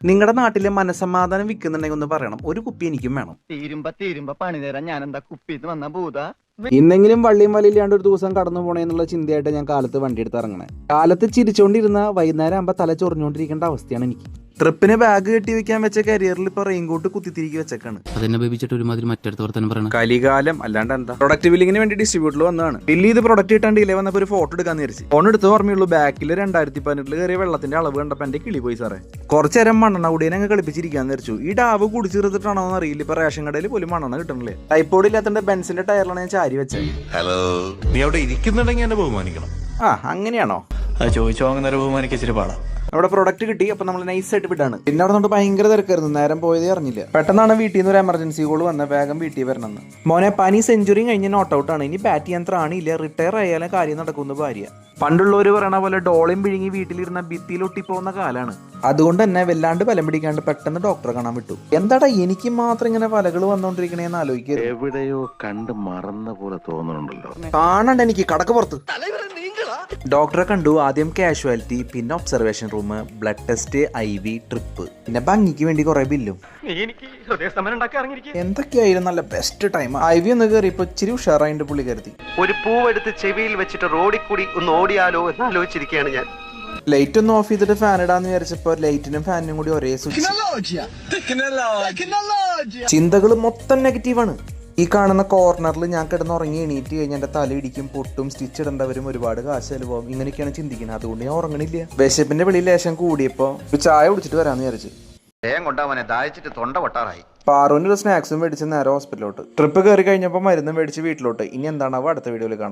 നിങ്ങളുടെ നാട്ടിലെ മനസമാധാനം വിൽക്കുന്നുണ്ടെങ്കിൽ ഒന്ന് പറയണം. ഒരു കുപ്പി എനിക്കും വേണം. തീരുമ്പോ പണി തരാൻ ഞാൻ എന്താ കുപ്പിന്ന് വന്ന ഭൂത. ഇന്നെങ്കിലും വള്ളിയും വലിയില്ലാണ്ട് ഒരു ദിവസം കടന്നു പോണേ എന്നുള്ള ചിന്തയായിട്ട് ഞാൻ കാലത്ത് വണ്ടി എടുത്ത് ഇറങ്ങണേ. കാലത്ത് ചിരിച്ചോണ്ടിരുന്ന വൈകുന്നേരം ആകുമ്പോൾ തല ചൊറിഞ്ഞോണ്ടിരിക്കേണ്ട അവസ്ഥയാണ് എനിക്ക്. ട്രിപ്പിന് ബാഗ് കെട്ടി വെക്കാൻ വെച്ച കരിയറിൽ ഇപ്പൊ റെയിൻകോട്ട് കുത്തിത്തിരിക്കി വെച്ചേക്കാണ്. അതെന്നെ ബേബിച്ചിട്ട് ഒരുമാതിരി മറ്റടുത്ത് വർത്തനം പറയണം. കലികാലം അല്ലാണ്ട് എന്താ. പ്രൊഡക്റ്റ് ബില്ലിങ്ങിന് വേണ്ടി ഡിസ്ട്രിബ്യൂട്ടറിൽ വന്നതാണ്. ബില്ല് ചെയ്ത് പ്രൊഡക്റ്റ് കിട്ടാണ്ട് ഇല്ലേ വന്നപ്പോൾ ഒരു ഫോട്ടോ എടുക്കാന്ന് വിചാരിച്ചു. ഫോൺ എടുത്ത് ഓർമ്മയുള്ളൂ ബാക്കിൽ 2018 കയറിയ വെള്ളത്തിന്റെ അളവ് കണ്ടപ്പോൾ എന്റെ കിളി പോയി സാറേ. കുറച്ചു നേരം മണ്ണെണ്ണ കൂടിയെ അങ്ങ് കളിപ്പിച്ചിരിക്കാന്ന് വിചാരിച്ചു. ഈ ഡാവ് കുടിച്ചെടുത്തിട്ടാണോ എന്ന് അറിയില്ല. ഇപ്പൊ റേഷൻ കടയിൽ പോലും മണ്ണെണ്ണ കിട്ടണില്ലേ. ടൈപ്പോഡ് ഇല്ലാത്തന്റെ ബെൻസിന്റെ ടയറിലാണ് ഞാൻ ചാരി വെച്ചത്. ഹലോ, നീ അവിടെ ഇരിക്കുന്നുണ്ടെങ്കിൽ എന്നെ ബഹുമാനിക്കണം. അങ്ങനെയാണോ? അത് ചോദിച്ചു വാങ്ങുന്നവരെ ബഹുമാനിച്ചിരി പാടാം. അവിടെ പ്രൊഡക്റ്റ് കിട്ടി. അപ്പൊ നമ്മൾ നൈസായിട്ട് വിട്ടാണ്. പിന്നെ അവിടെ നിന്ന് ഭയങ്കര തിരക്കായിരുന്നു. നേരം പോയതേ അറിഞ്ഞില്ല. പെട്ടെന്നാണ് വീട്ടിൽ നിന്ന് ഒരു എമർജൻസി കോൾ വന്ന വേഗം വീട്ടിൽ വരണമെന്ന്. മോനെ പനി സെഞ്ചുറി കഴിഞ്ഞ് നോട്ട് ഔട്ട് ആണ്. ഇനി ബാറ്റ് ചെയ്യാൻ ത്രാണിയില്ല. റിട്ടയർ ആയാലും കാര്യം നടക്കുന്നു ഭാര്യ. പണ്ടുള്ളവര് പറയണ പോലെ ഡോളയും പിഴുങ്ങി വീട്ടിലിരുന്ന ഭിത്തിയിലൊട്ടി പോകുന്ന കാലാണ്. അതുകൊണ്ട് തന്നെ വല്ലാണ്ട് ബലം പിടിക്കാണ്ട് പെട്ടെന്ന് ഡോക്ടറെ കാണാൻ വിട്ടു. എന്താടാ എനിക്ക് മാത്രം ഇങ്ങനെ വലകൾ വന്നോണ്ടിരിക്കണേന്ന് ആലോചിക്കുക. എവിടെയോ കണ്ട് മറന്ന പോലെ തോന്നുന്നുണ്ടല്ലോ. കാണണ്ട എനിക്ക് കടക്ക് പുറത്ത്. ഡോക്ടറെ കണ്ടു. ആദ്യം കാഷ്വാലിറ്റി, പിന്നെ observation room, blood test, IV, trip, പിന്നെ ഭംഗിക്ക് വേണ്ടി കുറെ ബില്ലും. എന്തൊക്കെയായാലും നല്ല ബെസ്റ്റ് ടൈം. IV ഒന്ന് കയറിയപ്പോ ഇച്ചിരി ഉഷാറായിട്ട് പുള്ളി കരുതി. ഒരു പൂവെടുത്ത് ചെവിയിൽ വെച്ചിട്ട് റോഡിൽ കൂടി ഒന്ന് ഓടിയാലോ എന്ന് ആലോചിച്ചിരിക്കുകയാണ് ഞാൻ. ലൈറ്റ് ഒന്ന് ഓഫ് ചെയ്തിട്ട് ഫാൻ ഇടാന്ന് വിചാരിച്ചപ്പോ ലൈറ്റിനും ഫാനിനും കൂടി ഒരേ സ്വിച്ച്. ചിന്തകൾ മൊത്തം നെഗറ്റീവാണ്. ഈ കാണുന്ന കോർണറിൽ ഞാൻ കിടന്നുറങ്ങി എണീറ്റ് കഴിഞ്ഞാൽ എന്റെ തല ഇടിക്കും, പൊട്ടും, സ്റ്റിച്ച് ഇടേണ്ടവരും, ഒരുപാട് കാശ് ചെലവാകും. ഇങ്ങനെയൊക്കെയാണ് ചിന്തിക്കുന്നത്. അതുകൊണ്ട് ഞാൻ ഉറങ്ങണില്ല. വിശപ്പിന്റെ വെളിയിൽ ലേശം കൂടിയപ്പോ ഒരു ചായ കുടിച്ചിട്ട് വരാന്ന് വിചാരിച്ചു. കൊണ്ടാവനെ ദാഹിച്ചിട്ട് തൊണ്ട പൊട്ടാറായി. പാറുവിന് ഒരു സ്നാക്സും മേടിച്ച് നേരെ ഹോസ്പിറ്റലിലോട്ട്. ട്രിപ്പ് കയറി കഴിഞ്ഞപ്പോൾ മരുന്നും മേടിച്ച് വീട്ടിലോട്ട്. ഇനി എന്താണാവോ അടുത്ത വീഡിയോയിൽ കാണാം.